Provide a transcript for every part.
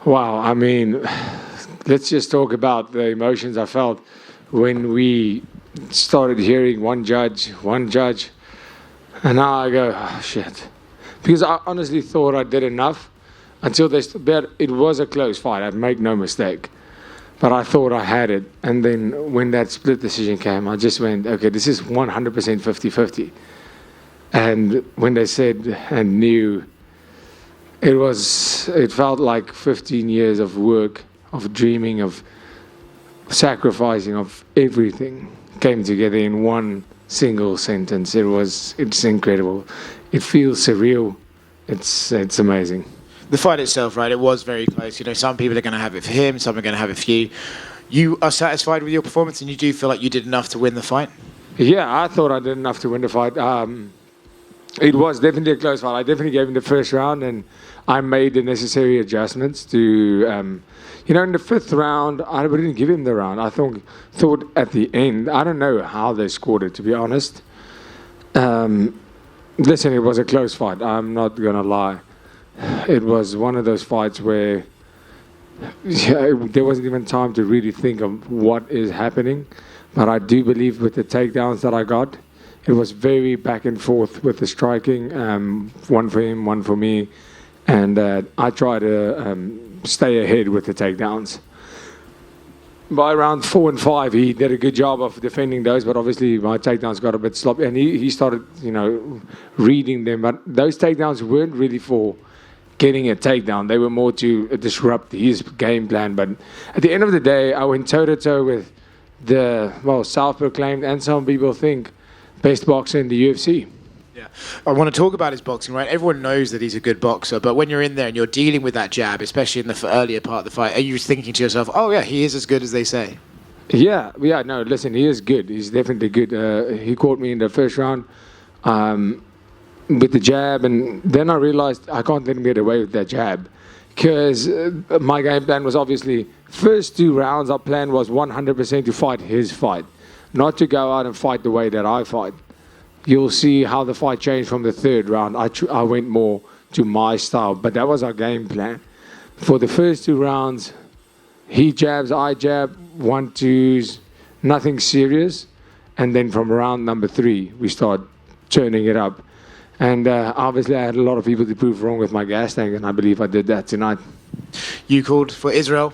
Wow, I mean, let's just talk about the emotions I felt when we started hearing one judge, and now I go, oh, shit. Because I honestly thought I did enough until but it was a close fight, I'd make no mistake. But I thought I had it. And then when that split decision came, I just went, okay, this is 100% 50-50. And when they said and knew, it felt like 15 years of work, of dreaming, of sacrificing, of everything came together in one single sentence. It's incredible. It feels surreal. It's amazing. The fight itself, right, it was very close. You know, some people are going to have it for him, some are going to have it for you. You are satisfied with your performance and you do feel like you did enough to win the fight? Yeah, I thought I did enough to win the fight. It was definitely a close fight. I definitely gave him the first round and I made the necessary adjustments to, in the fifth round, I didn't give him the round. I thought at the end, I don't know how they scored it, to be honest. Listen, it was a close fight. I'm not going to lie. It was one of those fights where there wasn't even time to really think of what is happening. But I do believe with the takedowns that I got, it was very back and forth with the striking, one for him, one for me. And I tried to stay ahead with the takedowns. By round 4 and 5, he did a good job of defending those, but obviously my takedowns got a bit sloppy. And he started, reading them. But those takedowns weren't really for getting a takedown. They were more to disrupt his game plan. But at the end of the day, I went toe-to-toe with the, self-proclaimed, and some people think, best boxer in the UFC. Yeah, I want to talk about his boxing, right? Everyone knows that he's a good boxer, but when you're in there and you're dealing with that jab, especially in the earlier part of the fight, are you thinking to yourself, oh yeah, he is as good as they say? Yeah, no, listen, he is good. He's definitely good. He caught me in the first round with the jab, and then I realized I can't let him get away with that jab because my game plan was obviously first 2 rounds, our plan was 100% to fight his fight, not to go out and fight the way that I fight. You'll see how the fight changed from the 3rd round. I went more to my style, but that was our game plan. For the first 2 rounds, he jabs, I jab, 1-2s, nothing serious. And then from round number 3, we start turning it up. And obviously I had a lot of people to prove wrong with my gas tank, and I believe I did that tonight. You called for Israel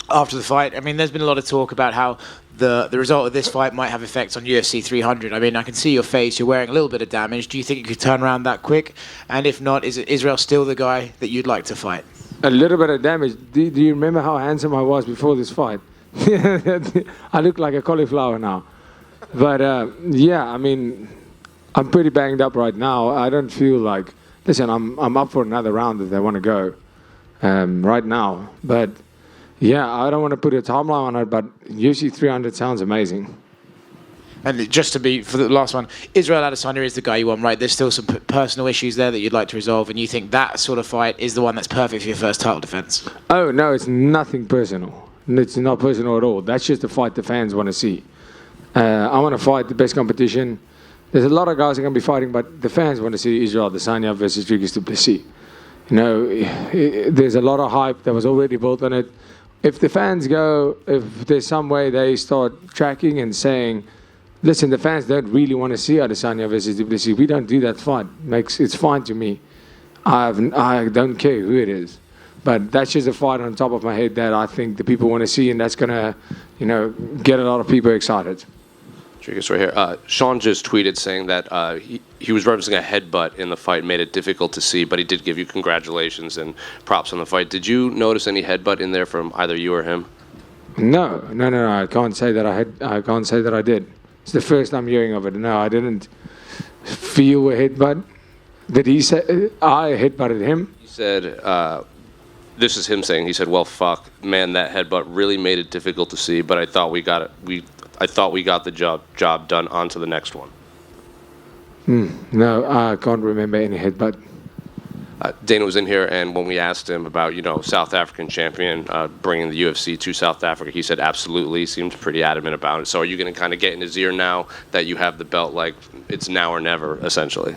after the fight. I mean, there's been a lot of talk about how the result of this fight might have effects on UFC 300. I mean, I can see your face. You're wearing a little bit of damage. Do you think you could turn around that quick? And if not, is Israel still the guy that you'd like to fight? A little bit of damage. Do you remember how handsome I was before this fight? I look like a cauliflower now. But, I mean, I'm pretty banged up right now. I don't feel like... Listen, I'm up for another round if they want to go right now. But... yeah, I don't want to put a timeline on it, but UFC 300 sounds amazing. And just to be, for the last one, Israel Adesanya is the guy you want, right? There's still some personal issues there that you'd like to resolve, and you think that sort of fight is the one that's perfect for your first title defense? Oh, no, it's nothing personal. It's not personal at all. That's just the fight the fans want to see. I want to fight the best competition. There's a lot of guys that are going to be fighting, but the fans want to see Israel Adesanya versus Dricus Du Plessis. There's a lot of hype that was already built on it. If the fans go, if there's some way they start tracking and saying, listen, the fans don't really want to see Adesanya versus Du Plessis, we don't do that fight. It's fine to me. I don't care who it is. But that's just a fight on top of my head that I think the people want to see, and that's going to, get a lot of people excited. Dricus, right here. Sean just tweeted saying that he was referencing a headbutt in the fight, made it difficult to see, but he did give you congratulations and props on the fight. Did you notice any headbutt in there from either you or him? No. I can't say that I can't say that I did. It's the first I'm hearing of it. No, I didn't feel a headbutt. Did he say I headbutted him? He said, this is him saying, he said, well, fuck, man, that headbutt really made it difficult to see, but I thought we got it. I thought we got the job done. On to the next one. No, I can't remember any headbutt. Dana was in here, and when we asked him about, South African champion bringing the UFC to South Africa, he said absolutely. He seemed pretty adamant about it. So are you going to kind of get in his ear now that you have the belt, like it's now or never, essentially?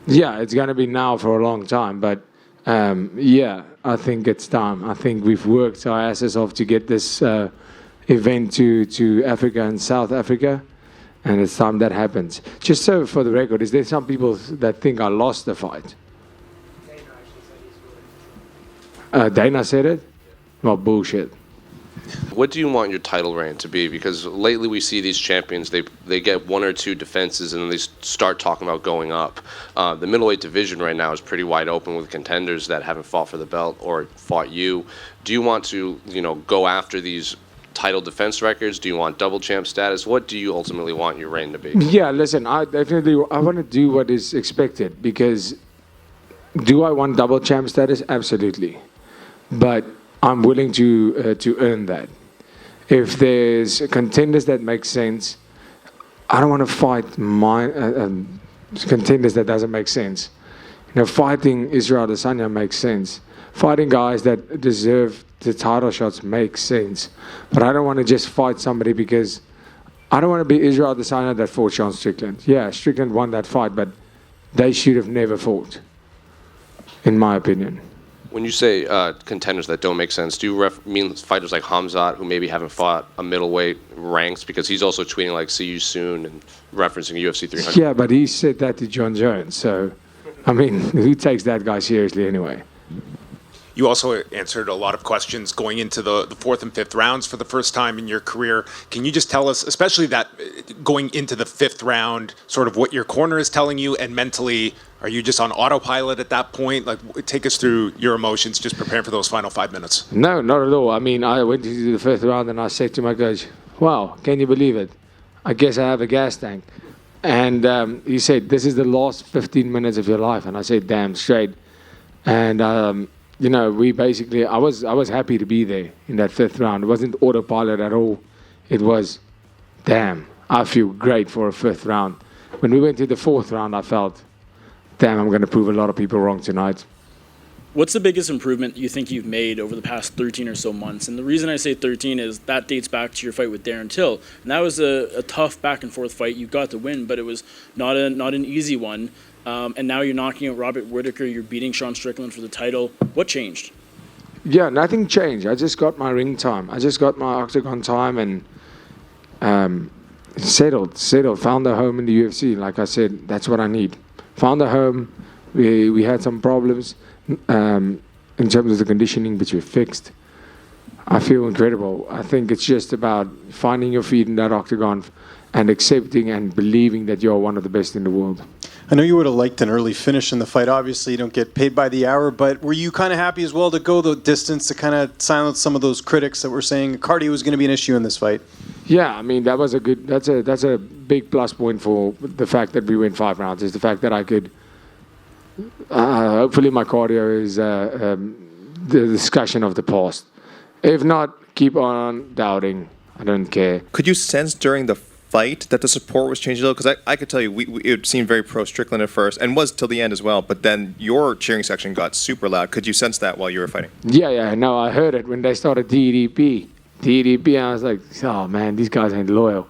Yeah, it's going to be now for a long time. But, yeah, I think it's time. I think we've worked our asses off to get this event to Africa and South Africa, and it's time that happens. Just so for the record, is there some people that think I lost the fight? Dana said it? Well, bullshit. What do you want your title reign to be? Because lately we see these champions, they get one or two defenses and then they start talking about going up. The middleweight division right now is pretty wide open with contenders that haven't fought for the belt or fought you. Do you want to, go after these title defense records? Do you want double champ status? What do you ultimately want your reign to be? Yeah, listen, I want to do what is expected, because do I want double champ status? Absolutely. But I'm willing to earn that. If there's contenders that make sense, I don't want to fight contenders that doesn't make sense. Fighting Israel Adesanya makes sense. Fighting guys that deserve the title shots makes sense. But I don't want to just fight somebody because I don't want to be Israel Adesanya that fought Sean Strickland. Yeah, Strickland won that fight, but they should have never fought, in my opinion. When you say contenders that don't make sense, do you mean fighters like Khamzar, who maybe haven't fought a middleweight ranks? Because he's also tweeting like "see you soon" and referencing UFC 300. Yeah, but he said that to John Jones. So, I mean, who takes that guy seriously anyway? You also answered a lot of questions going into the fourth and fifth rounds for the first time in your career. Can you just tell us, especially that going into the fifth round, sort of what your corner is telling you, and mentally, are you just on autopilot at that point? Like, take us through your emotions, just preparing for those final 5 minutes. No, not at all. I mean, I went into the fifth round and I said to my coach, wow, can you believe it? I guess I have a gas tank. And he said, this is the last 15 minutes of your life. And I said, damn straight. And, we basically, I was happy to be there in that fifth round. It wasn't autopilot at all. It was, damn, I feel great for a fifth round. When we went to the fourth round, I felt, damn, I'm going to prove a lot of people wrong tonight. What's the biggest improvement you think you've made over the past 13 or so months? And the reason I say 13 is that dates back to your fight with Darren Till. And that was a tough back-and-forth fight. You got to win, but it was not an easy one. And now you're knocking out Robert Whittaker. You're beating Sean Strickland for the title. What changed? Yeah, nothing changed. I just got my ring time. I just got my octagon time and settled. Found a home in the UFC. Like I said, that's what I need. Found a home. We had some problems in terms of the conditioning, which we fixed. I feel incredible. I think it's just about finding your feet in that octagon and accepting and believing that you're one of the best in the world. I know you would have liked an early finish in the fight. Obviously, you don't get paid by the hour, but were you kind of happy as well to go the distance to kind of silence some of those critics that were saying cardio was going to be an issue in this fight? Yeah, I mean, that was a good. That's a big plus point for the fact that we went 5 rounds. Is the fact that I could. Hopefully, my cardio is the discussion of the past. If not, keep on doubting. I don't care. Could you sense during the fight that the support was changing a little? Because I could tell you, it seemed very pro-Strickland at first, and was till the end as well, but then your cheering section got super loud. Could you sense that while you were fighting? Yeah, no, I heard it when they started DDP, I was like, oh man, these guys ain't loyal.